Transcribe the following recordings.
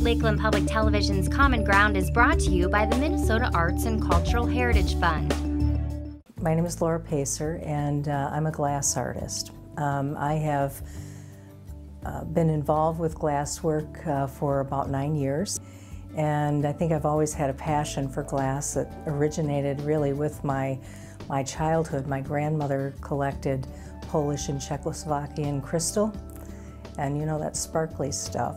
Lakeland Public Television's Common Ground is brought to you by the Minnesota Arts and Cultural Heritage Fund. My name is Paycer, and I'm a glass artist. I have been involved with glass work for about 9 years, and I think I've always had a passion for glass that originated really with my childhood. My grandmother collected Polish and Czechoslovakian crystal, and you know, that sparkly stuff.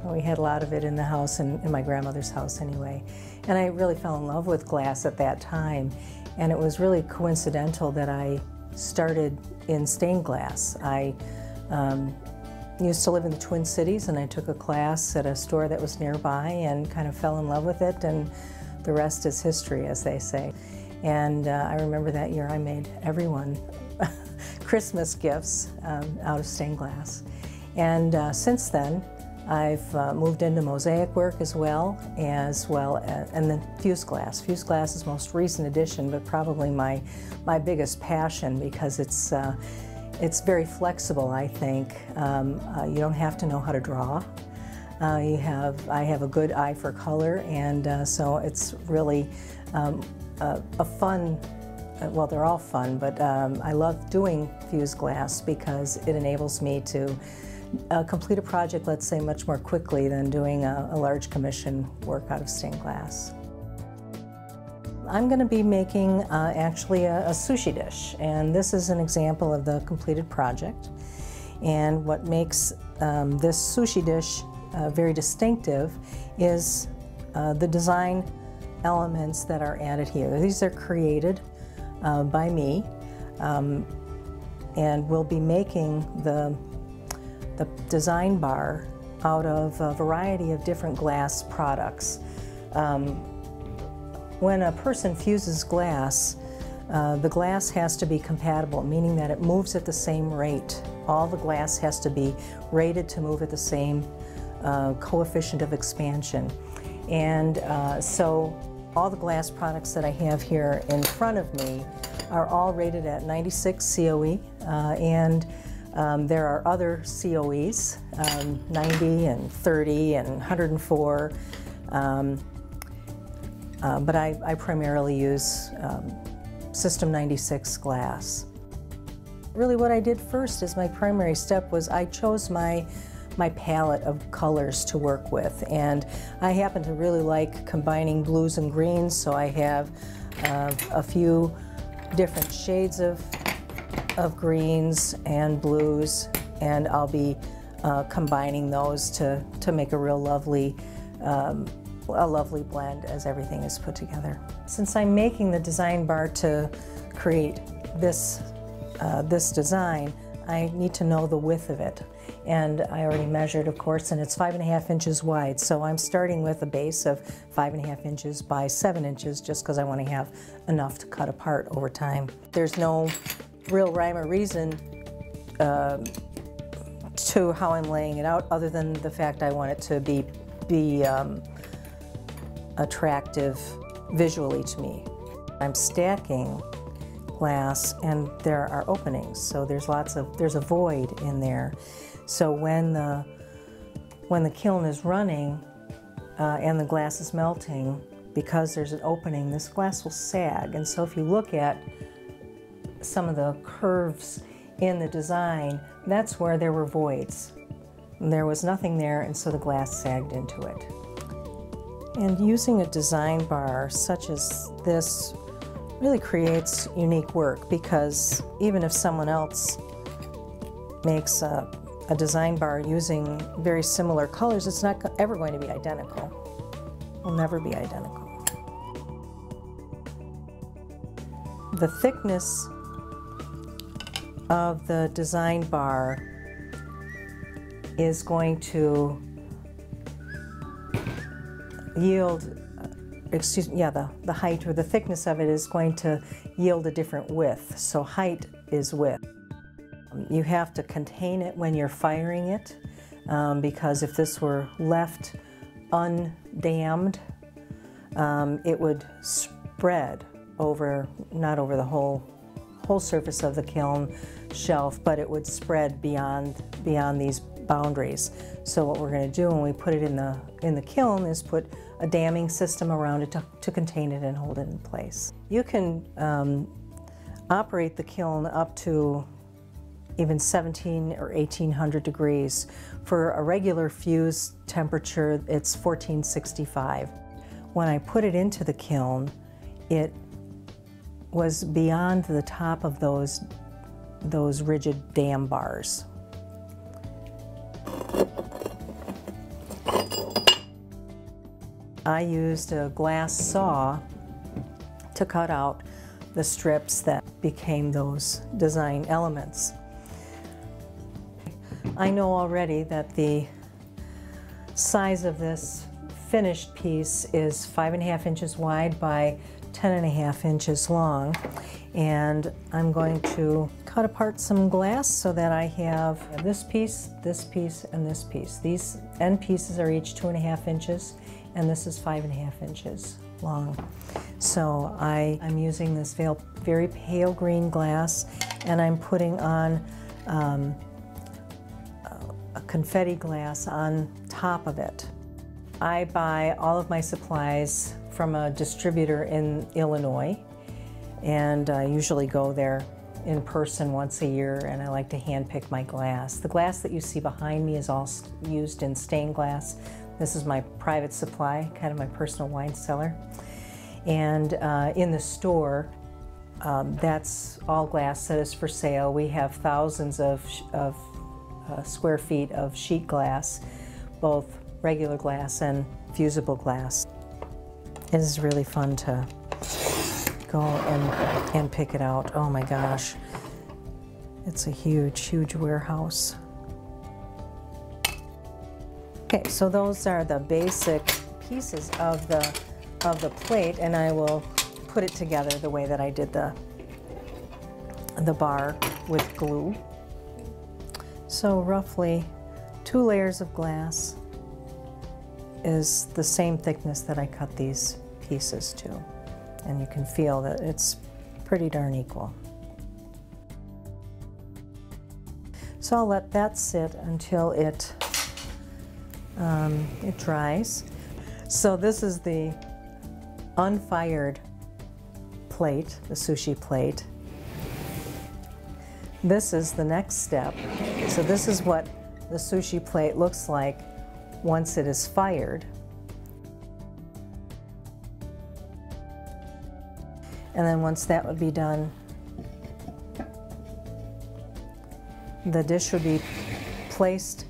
We had a lot of it in the house, in my grandmother's house anyway. And I really fell in love with glass at that time. And it was really coincidental that I started in stained glass. I used to live in the Twin Cities, and I took a class at a store that was nearby and kind of fell in love with it, and the rest is history, as they say. And I remember that year I made everyone Christmas gifts out of stained glass. And since then, I've moved into mosaic work as well as and then fused glass. Fused glass is most recent addition, but probably my biggest passion, because it's very flexible, I think. You don't have to know how to draw. I have a good eye for color, and so it's really a fun, well, they're all fun, but I love doing fused glass because it enables me to complete a project, let's say, much more quickly than doing a large commission work out of stained glass. I'm going to be making actually a sushi dish, and this is an example of the completed project. And what makes this sushi dish very distinctive is the design elements that are added here. These are created by me, and we'll be making the design bar out of a variety of different glass products. When a person fuses glass, the glass has to be compatible, meaning that it moves at the same rate. All the glass has to be rated to move at the same coefficient of expansion. And so all the glass products that I have here in front of me are all rated at 96 COE, and there are other COEs, 90 and 30 and 104, but I primarily use System 96 glass. Really what I did first as my primary step was I chose my palette of colors to work with, and I happen to really like combining blues and greens, so I have a few different shades of greens and blues, and I'll be combining those to make a real lovely blend as everything is put together. Since I'm making the design bar to create this design, I need to know the width of it. And I already measured, of course, and it's 5.5 inches wide. So I'm starting with a base of 5.5 inches by 7 inches, just because I want to have enough to cut apart over time. There's no real rhyme or reason to how I'm laying it out, other than the fact I want it to be attractive visually to me. I'm stacking glass, and there are openings, so there's a void in there. So when the kiln is running and the glass is melting, because there's an opening, this glass will sag. And so if you look at some of the curves in the design, that's where there were voids. And there was nothing there, and so the glass sagged into it. And using a design bar such as this really creates unique work, because even if someone else makes a design bar using very similar colors, it's not ever going to be identical. It will never be identical. The thickness of the design bar is going to yield, the height or the thickness of it is going to yield a different width. So height is width. You have to contain it when you're firing it, because if this were left undammed, it would spread over, not over the whole surface of the kiln shelf, but it would spread beyond these boundaries. So what we're going to do when we put it in the kiln is put a damming system around it to contain it and hold it in place. You can operate the kiln up to even 17 or 1800 degrees. For a regular fuse temperature, it's 1465. When I put it into the kiln, it was beyond the top of those rigid dam bars. I used a glass saw to cut out the strips that became those design elements. I know already that the size of this finished piece is 5.5 inches wide by 10.5 inches long, and I'm going to cut apart some glass so that I have this piece, and this piece. These end pieces are each 2.5 inches, and this is 5.5 inches long. So I'm using this very pale green glass, and I'm putting on a confetti glass on top of it. I buy all of my supplies from a distributor in Illinois, and I usually go there in person once a year, and I like to hand pick my glass. The glass that you see behind me is all used in stained glass. This is my private supply, kind of my personal wine cellar. And in the store, that's all glass that is for sale. We have thousands of square feet of sheet glass, both regular glass and fusible glass. It is really fun to go and pick it out. Oh my gosh, it's a huge, huge warehouse. Okay, so those are the basic pieces of the plate, and I will put it together the way that I did the bar with glue. So roughly 2 layers of glass is the same thickness that I cut these pieces to, and you can feel that it's pretty darn equal. So I'll let that sit until it dries. So this is the unfired plate, the sushi plate. This is the next step. So this is what the sushi plate looks like once it is fired. And then once that would be done, the dish would be placed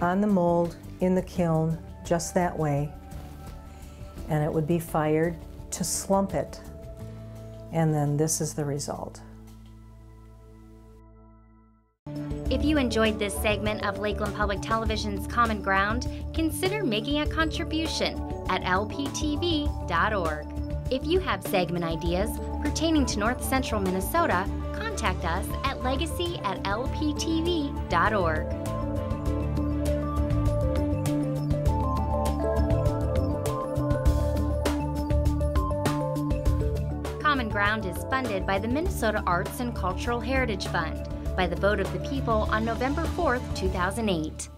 on the mold in the kiln just that way, and it would be fired to slump it. And then this is the result. If you enjoyed this segment of Lakeland Public Television's Common Ground, consider making a contribution at lptv.org. If you have segment ideas pertaining to North Central Minnesota, contact us at legacy@lptv.org. Common Ground is funded by the Minnesota Arts and Cultural Heritage Fund by the vote of the people on November 4th, 2008.